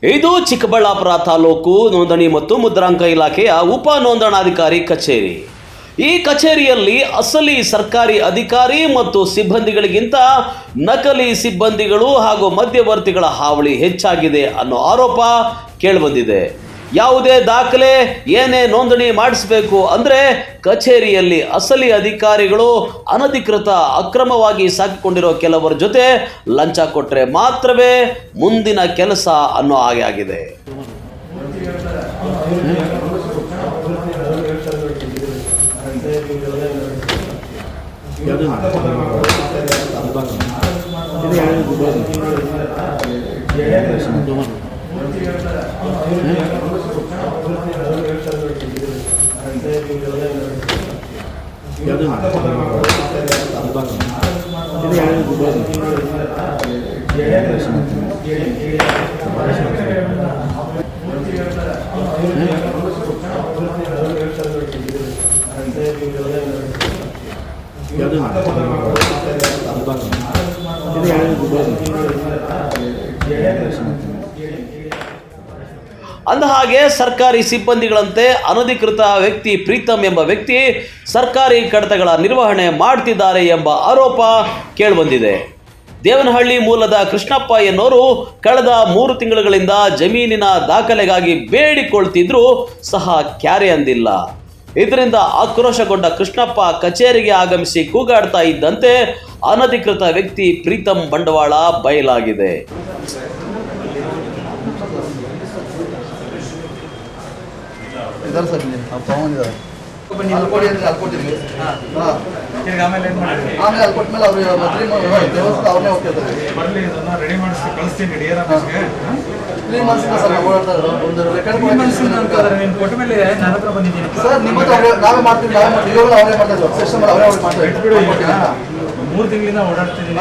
ಇದು ಚಿಕ್ಕಬಳ್ಳಾಪುರ ತಾಲೂಕು ನೋಂದಣಿ ಮತ್ತು ಮುದ್ರಾಂಕ ಇಲಾಖೆಯ ಉಪ ನೋಂದಣಾಧಿಕಾರಿ ಕಚೇರಿ. ಈ ಕಚೇರಿಯಲ್ಲಿ ಅಸಲಿ ಸರ್ಕಾರಿ ಅಧಿಕಾರಿ ಮತ್ತು ಸಿಬ್ಬಂದಿಗಳಿಗಿಂತ ನಕಲಿ ಸಿಬ್ಬಂದಿಗಳು ಹಾಗೂ ಮಧ್ಯವರ್ತಿಗಳ ಹಾವಳಿ ಹೆಚ್ಚಾಗಿದೆ ಅನ್ನೋ ಆರೋಪ ಕೇಳಿಬಂದಿದೆ. ಯಾವುದೇ ದಾಖಲೆ ಏನೇ ನೋಂದಣಿ ಮಾಡಿಸಬೇಕು ಅಂದರೆ ಕಚೇರಿಯಲ್ಲಿ ಅಸಲಿ ಅಧಿಕಾರಿಗಳು ಅನಧಿಕೃತ ಅಕ್ರಮವಾಗಿ ಸಾಕಿಕೊಂಡಿರೋ ಕೆಲವರ ಜೊತೆ ಲಂಚ ಕೊಟ್ಟರೆ ಮಾತ್ರವೇ ಮುಂದಿನ ಕೆಲಸ ಅನ್ನೋ ಹಾಗೆ ಆಗಿದೆ. ಅಂದಹಾಗೆ ಸರ್ಕಾರಿ ಸಿಬ್ಬಂದಿಗಳಂತೆ ಅನಧಿಕೃತ ವ್ಯಕ್ತಿ ಪ್ರೀತಮ್ ಎಂಬ ವ್ಯಕ್ತಿ ಸರ್ಕಾರಿ ಕಡತಗಳ ನಿರ್ವಹಣೆ ಮಾಡ್ತಿದ್ದಾರೆ ಎಂಬ ಆರೋಪ ಕೇಳಿಬಂದಿದೆ. ದೇವನಹಳ್ಳಿ ಮೂಲದ ಕೃಷ್ಣಪ್ಪ ಎನ್ನುವರು ಕಳೆದ 3 ತಿಂಗಳುಗಳಿಂದ ಜಮೀನಿನ ದಾಖಲೆಗಾಗಿ ಬೇಡಿಕೊಳ್ತಿದ್ರೂ ಸಹ ಕ್ಯಾರೆ ಅಂದಿಲ್ಲ. ಇದರಿಂದ ಆಕ್ರೋಶಗೊಂಡ ಕೃಷ್ಣಪ್ಪ ಕಚೇರಿಗೆ ಆಗಮಿಸಿ ಕೂಗಾಡ್ತಾ ಇದ್ದಂತೆ ಅನಧಿಕೃತ ವ್ಯಕ್ತಿ ಪ್ರೀತಮ್ ಬಂಡವಾಳ ಬಯಲಾಗಿದೆ. ಮೂರು ತಿಂಗಳಿಂದ ಓಡಾಡ್ತಿದ್ದೀನಿ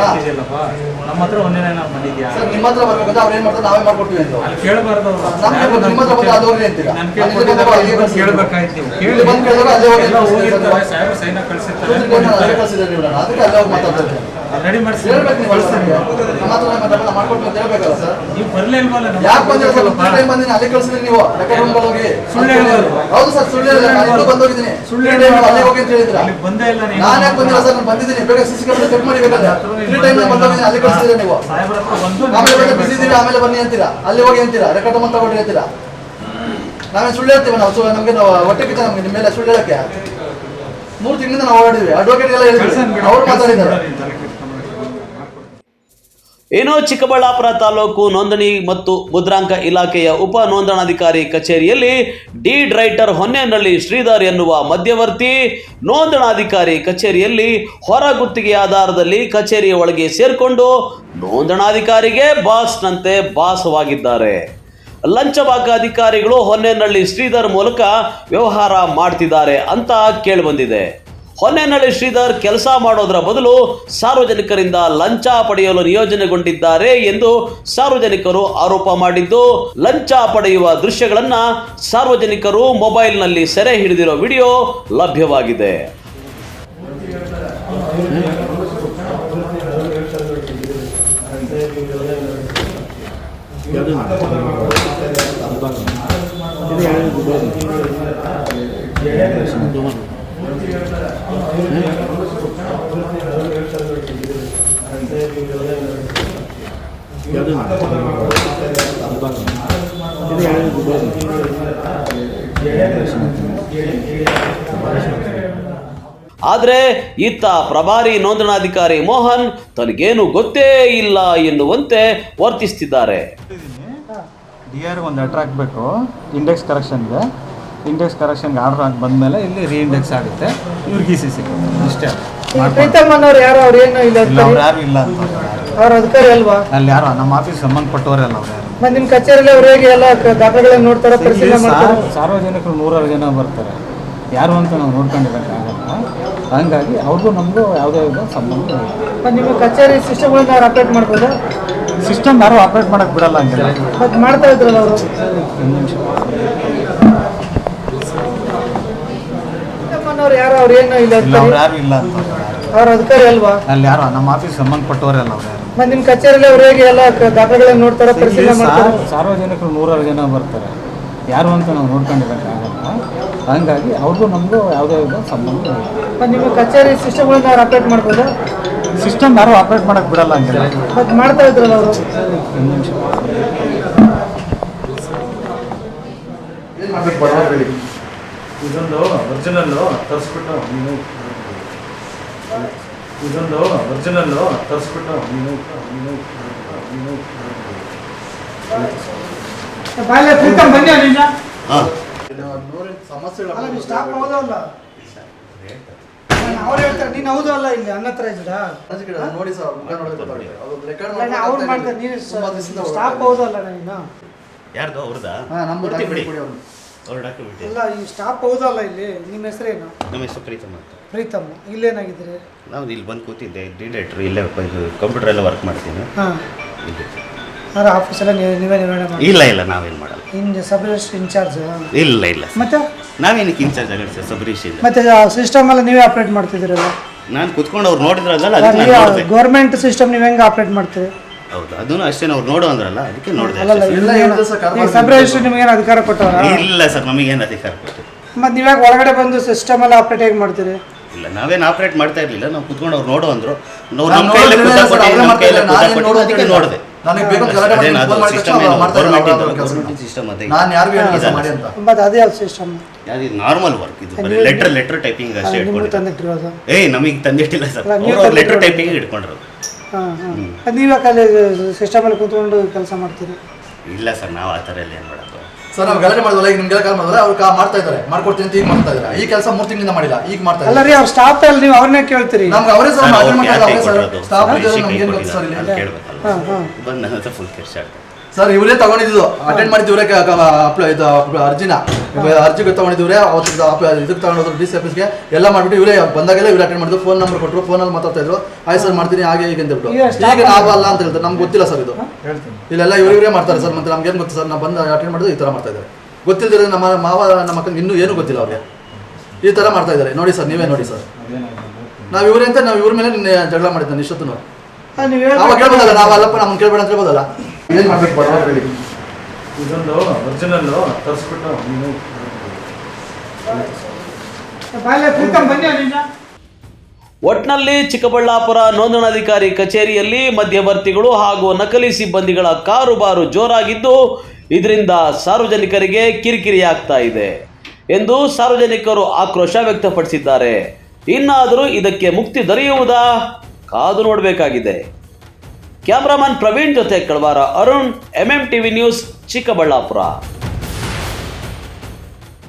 ನಮ್ಮ ಹತ್ರ ಒಂದೇ ಬಂದಿದ್ಯಾ ನಿಮ್ಮ ಹತ್ರ ಬರ್ಬೇಕಂದ್ರೆ ಅವ್ರು ಏನ್ ಮಾಡ್ತಾರೆ ನಾವೇ ಮಾಡ್ಕೊಡ್ತೀವಿ ಅಂತ ಕೇಳಬಾರ್ದು. ಕೇಳಬೇಕಾಯ್ತು ಸಾಹೇಬ್ ಸೈನ ಕಳಿಸಿರ್ತಾರೆ ರೆಡಿ ಮಾಡಿಸಿ ಮಾಡ್ಕೊಡ್ಬೇಕಲ್ಲ ಸರ್. ನೀವು ಬರ್ಲೇ ಇಲ್ವಲ್ಲ ಯಾಕೆ ಬಂದಿದ್ದೀನಿ ಅಲ್ಲಿ ಕಳ್ಸಿದ್ರಿ ನೀವು ಹೋಗಿ ಸುಳ್ಳು ಹೇಳ್ಬಾರ್ದು. ಹೌದು ಸರ್ ಸುಳ್ಳು ಬಂದೋಗಿದ್ದೀನಿ ಸುಳ್ಳು ಅಲ್ಲೇ ಹೋಗಿ ಅಂತ ಹೇಳಿದ್ರ ಬಂದೇ ಇಲ್ಲ. ನಾನು ಯಾಕೆ ಬಂದಿಲ್ಲ ಸರ್? ನಾನು ಬಂದಿದ್ದೀನಿ ಬೇಗ ಸಿಸಿ ಕ್ಯಾಮೆರಾ ಚೆಕ್ ಮಾಡಿ ಬೇಕಾದ್ರೆ ಬಂದೋಗಿದ್ದೀನಿ ಅಲ್ಲಿ ಕಳ್ಸಿದ್ರೆ ನೀವು ಆಮೇಲೆ ಬಿಸಿ ಇದ್ದೀವಿ ಆಮೇಲೆ ಬನ್ನಿ ಅಂತೀರಾ ಅಲ್ಲಿ ಹೋಗಿ ಅಂತೀರಾ ರೆಕಾರ್ಡ್ ತಗೊಂಡು ತಗೊಂಡ್ರಿ ಅಂತೀರಾ. ನಾವೇನು ಸುಳ್ಳು ಹೇಳ್ತೀವಿ ನಾವು ನಮಗೆ ನಾವು ಹೊಟ್ಟೆ ಕಿಚ್ಚ ನಮಗೆ ನಿಮ್ಮ ಮೇಲೆ ಸುಳ್ಳು ಹೇಳಕ್ಕೆ 3 ತಿಂಗಳಿಂದ ನಾವು ಓಡಾಡಿದ್ವಿ ಅಡ್ವೊಕೇಟ್ ಎಲ್ಲ ಹೇಳಿದ್ವಿ ಅವ್ರು ಮಾತಾಡಿದ್ದಾರೆ. ಏನೋ ಚಿಕ್ಕಬಳ್ಳಾಪುರ ತಾಲೂಕು ನೋಂದಣಿ ಮತ್ತು ಮುದ್ರಾಂಕ ಇಲಾಖೆಯ ಉಪ ನೋಂದಣಾಧಿಕಾರಿ ಕಚೇರಿಯಲ್ಲಿ ಡೀಡ್ ರೈಟರ್ ಹೊನ್ನೇನಹಳ್ಳಿ ಶ್ರೀಧರ್ ಎನ್ನುವ ಮಧ್ಯವರ್ತಿ ನೋಂದಣಾಧಿಕಾರಿ ಕಚೇರಿಯಲ್ಲಿ ಹೊರ ಗುತ್ತಿಗೆ ಆಧಾರದಲ್ಲಿ ಕಚೇರಿಯ ಒಳಗೆ ಸೇರಿಕೊಂಡು ನೋಂದಣಾಧಿಕಾರಿಗೆ ಬಾಸ್ನಂತೆ ಭಾಸವಾಗಿದ್ದಾರೆ. ಲಂಚವಾಕ ಅಧಿಕಾರಿಗಳು ಹೊನ್ನೇನಹಳ್ಳಿ ಶ್ರೀಧರ್ ಮೂಲಕ ವ್ಯವಹಾರ ಮಾಡ್ತಿದ್ದಾರೆ ಅಂತ ಕೇಳಿಬಂದಿದೆ. ಹೊನ್ನೇನಹಳ್ಳಿ ಶ್ರೀಧರ್ ಕೆಲಸ ಮಾಡೋದರ ಬದಲು ಸಾರ್ವಜನಿಕರಿಂದ ಲಂಚ ಪಡೆಯಲು ನಿಯೋಜನೆಗೊಂಡಿದ್ದಾರೆ ಎಂದು ಸಾರ್ವಜನಿಕರು ಆರೋಪ ಮಾಡಿದ್ದು, ಲಂಚ ಪಡೆಯುವ ದೃಶ್ಯಗಳನ್ನ ಸಾರ್ವಜನಿಕರು ಮೊಬೈಲ್ನಲ್ಲಿ ಸೆರೆ ಹಿಡಿದಿರೋ ವಿಡಿಯೋ ಲಭ್ಯವಾಗಿದೆ. ಆದರೆ ಇತ್ತ ಪ್ರಭಾರಿ ನೋಂದಣಾಧಿಕಾರಿ ಮೋಹನ್ ತನಗೇನು ಗೊತ್ತೇ ಇಲ್ಲ ಎನ್ನುವಂತೆ ವರ್ತಿಸುತ್ತಿದ್ದಾರೆ. DR ಒಂದು ಲೆಟರ್ ಹಾಕಬೇಕು ಇಂಡೆಕ್ಸ್ ಕರೆಕ್ಷನ್ಗೆ. ಇಂಡೆಕ್ಸ್ ಕರೆಕ್ಷನ್ಗೆ ಆರ್ಡರ್ ಆಗಿ ಬಂದಮೇಲೆ ಇಲ್ಲಿ ರೀಇಂಡೆಕ್ಸ್ ಆಗುತ್ತೆ. ಇವ್ರಿಗೆ CC ಇಷ್ಟೇ. ಪ್ರೀತಮ್ ಅನ್ನೋರು ಯಾರು? ಅವ್ರು ಏನು ಇಲ್ಲ ಯಾರು ಇಲ್ಲ ಅಂತ ಅವ್ರ ಅಧಿಕಾರಿ ಅಲ್ವಾ? ಅಲ್ಲಿ ಯಾರು ನಮ್ಮ ಆಫೀಸ್ ಸಂಬಂಧಪಟ್ಟವರಲ್ಲ ಅವ್ರು ಯಾರು. ಮತ್ತೆ ನಿಮ್ಮ ಕಚೇರಿಯಲ್ಲಿ ಅವ್ರು ಹೇಗೆ ಎಲ್ಲ ದಾಖಲೆಗಳನ್ನ ನೋಡ್ತಾರೆ, ಪರಿಶೀಲನೆ ಮಾಡ್ತಾರೆ? ಸಾರ್ವಜನಿಕರು 100 ಜನ ಬರ್ತಾರೆ, ಯಾರು ಅಂತ ನಾವು ನೋಡ್ಕೊಂಡಿರೋಕ್ಕಾಗಲ್ಲ. ಹಂಗಾಗಿ ಅವ್ರಿಗೂ ನಮಗೂ ಯಾವುದೇ ಸಂಬಂಧ ಇಲ್ಲ. ನಿಮ್ಮ ಕಚೇರಿ ಸಿಸ್ಟಮ್ಗಳನ್ನ ಅವ್ರು ಅಪ್ಡೇಟ್ ಮಾಡ್ಬೋದು? ಸಿಸ್ಟಮ್ ಯಾರು ಆಪ್ರೇಟ್ ಮಾಡಕ್ಕೆ ಬಿಡಲ್ಲ ಹಂಗೆಲ್ಲ. ಮತ್ತೆ ಮಾಡ್ತಾ ಇದ್ರಲ್ಲ ಅವರು? ಯಾರು ಅವ್ರು ಏನು ಇಲ್ಲ ಯಾರು ಇಲ್ಲ ಅಂತ ಅವ್ರ ಅಧಿಕಾರಿ ಅಲ್ವಾ? ಅಲ್ಲಿ ಯಾರು ನಮ್ಮ ಆಫೀಸ್ ಸಂಬಂಧಪಟ್ಟವರಲ್ಲ ಅವ್ರು ಯಾರು. ಮತ್ತೆ ನಿಮ್ಮ ಕಚೇರಿಯಲ್ಲಿ ಅವ್ರು ಹೇಗೆ ಎಲ್ಲ ದಾಖಲೆಗಳನ್ನ ನೋಡ್ತಾರೆ, ಪರಿಶೀಲನೆ ಮಾಡ್ತಾರೆ? ಸಾರ್ವಜನಿಕರು 100 ಜನ ಬರ್ತಾರೆ, ಯಾರು ಅಂತ ನಾವು ನೋಡ್ಕೊಂಡಿರೋಕ್ಕಾಗಲ್ಲ. ಹಂಗಾಗಿ ಅವ್ರಿಗೂ ನಮಗೂ ಯಾವುದೇ ಸಂಬಂಧ ಇಲ್ಲ. ಮತ್ತೆ ನಿಮ್ಮ ಕಚೇರಿ ಸಿಸ್ಟಮ್ಗಳನ್ನ ಅವ್ರು ಅಪ್ಡೇಟ್ ಮಾಡ್ಬೋದು? ಸಿಸ್ಟಮ್ ಯಾರು ಆಪ್ರೇಟ್ ಮಾಡಕ್ಕೆ ಬಿಡಲ್ಲ ಹಂಗೆಲ್ಲ. ಮತ್ತೆ ಮಾಡ್ತಾ ಇದ್ರಲ್ಲ ಅವರು? ಏನು ಮಾಡ್ಬೇಕು ಬಡವರು ಹೇಳಿ. ಇದೊಂದು ಒರಿಜಿನಲ್ಲು ತರಿಸ್ಬಿಟ್ಟು ನೀನು ಬಾಲ್ಯ ಪ್ರೀತಮ್ ಬನ್ನಿ ಅಲ್ಲಿಂದ. ಸಮಸ್ಯೆಗಳು ಅಲ್ಲ, ನೀವು ಸ್ಟಾಪ್ ಹೌದಾ ಅಲ್ಲ? ಅವ್ರು ಹೇಳ್ತಾರೆ ನೀನು ಹೌದು ಅಲ್ಲ, ಇಲ್ಲಿ ಅನ್ನ ಹತ್ರ ಇದ್ದೀರಾ? ನೋಡಿ ಸರ್, ಮುಖ ನೋಡೋದು ಗೊತ್ತಾಗುತ್ತೆ. ಅದು ರೆಕಾರ್ಡ್ ಅಲ್ಲ, ಅವ್ರು ಮಾಡ್ತಾರೆ, ನೀನು ಸ್ಟಾಪ್ ಹೌದು ಅಲ್ಲ ನೀನು? ಯಾರ್ದು ಅವ್ರದಾ? ಹಾಂ, ನಮ್ದು ಬಿಡಿ ಕೊಡಿ ಅವ್ರು. ಅವ್ರ ಡಾಕ್ಯುಮೆಂಟ್ ಇಲ್ಲ, ಈ ಸ್ಟಾಪ್ ಹೌದು ಅಲ್ಲ ಇಲ್ಲಿ? ನಿಮ್ಮ ಹೆಸರೇನು? ನಮ್ಮ ಹೆಸರು ಪ್ರೀತಮ್ ಅಂತ. ಪ್ರೀತಮ್. ಇಲ್ಲೇನಾಗಿದ್ದೀರಿ? ನಾವು ಇಲ್ಲಿ ಬಂದು ಕೂತಿದ್ದೆ, ಡಿಲೇಟ್ರು ಇಲ್ಲೇ ಕಂಪ್ಯೂಟರ್ ಎಲ್ಲ ವರ್ಕ್ ಮಾಡ್ತೀನಿ ಹಾಂ, ಇಲ್ಲಿ. ಅವ್ರ ಆಫೀಸೆಲ್ಲ ನೀವೇ ನಿರ್ವಹಣೆ ಮಾಡಿ? ಇಲ್ಲ ನಾವೇನು ಮಾಡಲ್ಲ. ಇನ್ನು ಸಬ್ ರಿಜಿಸ್ಟ್ರ್ ಇನ್ಚಾರ್ಜ್? ಇಲ್ಲ ಮತ್ತೆ ನಾವೇನಕ್ಕೆ ಇನ್ಚಾರ್ಜ್ ಆಗಲ್ಲ ಸರ್, ಸಬರೀಶಿಂದ. ಮತ್ತೆ ಸಿಸ್ಟಮ್ ಎಲ್ಲ ನೀವೇ ಆಪ್ರೇಟ್ ಮಾಡ್ತಿದ್ದೀರಲ್ಲ? ನಾನು ಕುತ್ಕೊಂಡು ಅವ್ರು ನೋಡಿದ್ರಲ್ಲ, ಅದಕ್ಕೆ ನಾನು ನೋಡಿದೆ. ಗೌರ್ಮೆಂಟ್ ಸಿಸ್ಟಮ್ ನೀವು ಹೆಂಗೆ ಆಪ್ರೇಟ್ ಮಾಡ್ತೀರಿ? ಹೌದು, ಅದನ್ನು ಅಷ್ಟೇ ಅವ್ರು ನೋಡು ಅಂದ್ರಲ್ಲ, ಅದಕ್ಕೆ ನೋಡಿದೆ ಅಲ್ಲಲ್ಲ, ಅಷ್ಟೇ. ಎಲ್ಲ ಹೇಳಿದ್ರೆ ಸರ್, ಕರ್ಮ ಸಬ್ ರಿಜಿಸ್ಟ್ರ್ ನಿಮಗೇನು ಅಧಿಕಾರ ಕೊಟ್ಟವರ? ಇಲ್ಲ ಸರ್, ನಮಗೇನು ಅಧಿಕಾರ ಕೊಟ್ಟು ಮತ್ತೆ ನೀವ್ಯಾಗ ಒಳಗಡೆ ಬಂದು ಸಿಸ್ಟಮ್ ಎಲ್ಲ ಆಪ್ರೇಟ್ ಹೇಗೆ ಮಾಡ್ತೀರಿ? ಇಲ್ಲ, ನಾವೇನು ಆಪ್ರೇಟ್ ಮಾಡ್ತಾ ಇರಲಿಲ್ಲ. ನಾವು ಕುತ್ಕೊಂಡು ಅವ್ರು ನೋಡು ಅಂದರು, ನಾವು ನಾನು ನಮ್ಮ ಕೈಯಲ್ಲೇ ನೋಡಿದ್ರೆ ಸರ್, ಅವ್ರೇ ನಮ್ಮ ಕೈಯಲ್ಲೇ ಮಾಡ್ತಾರೆ, ನಾನೇನು ಕೊಟ್ಟು ಅದಕ್ಕೆ ನೋಡೋದು ನೋಡಿದೆ. ನನಗೆ ಬೇಕು ಅಂತ ಗಲಾಟೆ ಮಾಡಿ ಫೋನ್ ಮಾಡಿದ ತಕ್ಷಣ ಅವ್ರು ಮಾಡ್ತಾರೆ, ಗೌರ್ಮೆಂಟ್ ಸಿಸ್ಟಮ್ ಅದೇ. ನಾನು ಯಾರಿಗೂ ಹೇಳಿಲ್ಲ ಮಾಡಿ ಅಂತ. ಮತ್ತೆ ಅದೇ ಸಿಸ್ಟಮ್ ಯಾವ್ದು ನಾರ್ಮಲ್ ವರ್ಕ್ ಇದು, ಬರೀ ಲೆಟರ್ ಟೈಪಿಂಗ್ ಅಷ್ಟೇ ನಿಮ್ಗೆ ಇಟ್ಕೊಂಡಿದ್ದಾರೆ. ತಂದಿಟ್ಟಿರೋದು? ನಮಗೆ ತಂದಿಟ್ಟಿಲ್ಲ ಸರ್, ಅಲ್ಲ, ನೀವು ಅವರು ಲೆಟರ್ ತಂದಿಟ್ಟಿರೋದು. ಟೈಪಿಂಗ್ ಇಟ್ಕೊಂಡ್ರು. ಹಾಂ ಹಾಂ. ನೀವು ಯಾಕಲ್ಲಿ ಸಿಸ್ಟಮಲ್ಲಿ ಕೂತ್ಕೊಂಡು ಕೆಲಸ ಮಾಡ್ತೀರಿ? ಇಲ್ಲ ಸರ್, ನಾವು ಆ ಥರ ಎಲ್ಲ ಏನು ಮಾಡೋದು. ಸರ್, ನಾವು ಗಲಾಟೆ ಮಾಡಿದ್ವಲ್ಲ, ಈಗ ನಿಮ್ಗೆಲ್ಲ ಕಾಲ್ ಮಾಡಿದ್ರೆ ಅವ್ರು ಮಾಡ್ತಾ ಇದ್ದಾರೆ, ಮಾಡ್ಕೊಡ್ತೀನಿ ಅಂತ ಈಗ ಮಾಡ್ತಾ ಇದ್ದಾರೆ. ಈ ಕೆಲಸ 3 ತಿಂಗಳಿಂದ ಮಾಡಿಲ್ಲ, ಈಗ ಮಾಡ್ತಾ ಅಲ್ಲ ಇದ್ದಾರೆ. ರೀ, ಅವ್ರ ಸ್ಟಾಫ್ ಅಲ್ಲಿ ನೀವು ಅವ್ರನ್ನೇ ಕೇಳ್ತೀರಿ? ನಮ್ಗೆ ಅವರೇ ಸರ್ ನಾನು ಮಾತಾಡಿ ಅವ್ರಿಗೆ ಮಾಡ್ತಾರೆ, ಯಾಕೆ ಅವರೇ ಸರ್ ಕೊಡೋದು? ಸ್ಟಾಫ್ ಸಬರೀಶ್ ಇದ್ದಾರೆ, ನಮ್ಗೆ ಏನು ಗೊತ್ತು ಕೊಟ್ಟಿಲ್ಲ, ಸರ್ ಇಲ್ಲಿ. ನಾನು ಕೇಳ್ಬೇಕಲ್ಲ. ಹಾಂ ಹಾಂ. ಬಂದು ನನ್ನ ಹತ್ರ ಫುಲ್ ಕಿರ್ಚಾಡ್ತಾರೆ. ಸರ್, ಇವರೇ ತಗೊಂಡಿದ್ದು ಅಟೆಂಡ್ ಮಾಡಿದ್ದು ಇವರೇ ಇದು ಅರ್ಜಿನ ಅರ್ಜಿಗೆ ತಗೊಂಡಿದ್ದೀವ್ರೆ, ಅವತ್ತು ಇದಕ್ಕೆ ತಗೊಂಡೋದ್ರು DC ಆಫೀಸ್ಗೆ ಎಲ್ಲ ಮಾಡಿಬಿಟ್ಟು ಇವರೇ ಬಂದಾಗೆಲ್ಲ ಇವ್ರು ಅಟೆಂಡ್ ಮಾಡಿದ್ರು, ಫೋನ್ ನಂಬರ್ ಕೊಟ್ಟರು, ಫೋನಲ್ಲಿ ಮಾತಾಡ್ತಾ ಇದ್ರು, ಆಯ್ತು ಸರ್ ಮಾಡ್ತೀನಿ ಹಾಗೆ ಹೀಗೆ ಅಂತ ಬಿಟ್ಟು. ಈಗ ನಾವು ಅಲ್ಲ ಅಂತ ಹೇಳ್ತಾರೆ, ನಮ್ಗೆ ಗೊತ್ತಿಲ್ಲ ಸರ್ ಇದು. ಹೇಳ್ತೀನಿ. ಇಲ್ಲೆಲ್ಲ ಇವರೇ ಮಾಡ್ತಾರೆ ಸರ್, ಮತ್ತೆ ನಮ್ಗೇನು ಗೊತ್ತು ಸರ್, ನಾವು ಬಂದು ಅಟೆಂಡ್ ಮಾಡಿದ್ರು ಈ ಥರ ಮಾಡ್ತಾ ಇದ್ದಾರೆ. ಗೊತ್ತಿಲ್ಲದ್ರೆ ನಮ್ಮ ಮಾವ ನಮ್ಮ ಅಕ್ಕಂಗೆ ಇನ್ನೂ ಏನೂ ಗೊತ್ತಿಲ್ಲ ಅವ್ರಿಗೆ, ಈ ಥರ ಮಾಡ್ತಾ ಇದ್ದಾರೆ. ನೋಡಿ ಸರ್, ನೀವೇ ನೋಡಿ ಸರ್, ನಾವು ಇವರೇ ಅಂತ ನಾವು ಇವ್ರ ಮೇಲೆ ನಿನ್ನೆ ಜಗಳ ಮಾಡಿದ್ದಾನೆ ಇಷ್ಟೊತ್ತು. ನೀವು ಅವಾಗ ಕೇಳ್ಬೋದಲ್ಲ, ನಾವು ಅಲ್ಲಪ್ಪ ನಮ್ಮನ್ನು ಕೇಳ್ಬೇಡ ಅಂತ ಹೇಳ್ಬೋದಲ್ಲ. ಏನು ಮಾಡ್ಬೇಕು ಬಡವರು ಹೇಳಿ. ಇದೊಂದು ಒರಿಜಿನಲ್ಲು ತರಿಸ್ಬಿಟ್ಟು ನೀನು ಬಾಲ್ಯ ಪ್ರೀತಮ್ ಬನ್ನಿ ಅಲ್ಲಿಂದ. ಒಟ್ನಲ್ಲಿ ಚಿಕ್ಕಬಳ್ಳಾಪುರ ನೋಂದಣಾಧಿಕಾರಿ ಕಚೇರಿಯಲ್ಲಿ ಮಧ್ಯವರ್ತಿಗಳು ಹಾಗೂ ನಕಲಿ ಸಿಬ್ಬಂದಿಗಳ ಕಾರುಬಾರು ಜೋರಾಗಿದ್ದು, ಇದರಿಂದ ಸಾರ್ವಜನಿಕರಿಗೆ ಕಿರಿಕಿರಿ ಆಗ್ತಾ ಇದೆ ಎಂದು ಸಾರ್ವಜನಿಕರು ಆಕ್ರೋಶ ವ್ಯಕ್ತಪಡಿಸಿದ್ದಾರೆ. ಇನ್ನಾದರೂ ಇದಕ್ಕೆ ಮುಕ್ತಿ ದೊರೆಯುವುದಾ? ಕಾದು ನೋಡಬೇಕಾಗಿದೆ. ಕ್ಯಾಮ್ರಾಮನ್ ಪ್ರವೀಣ್ ಜೊತೆ ಕಳವಾರ ಅರುಣ್, MMTV ನ್ಯೂಸ್, ಚಿಕ್ಕಬಳ್ಳಾಪುರ.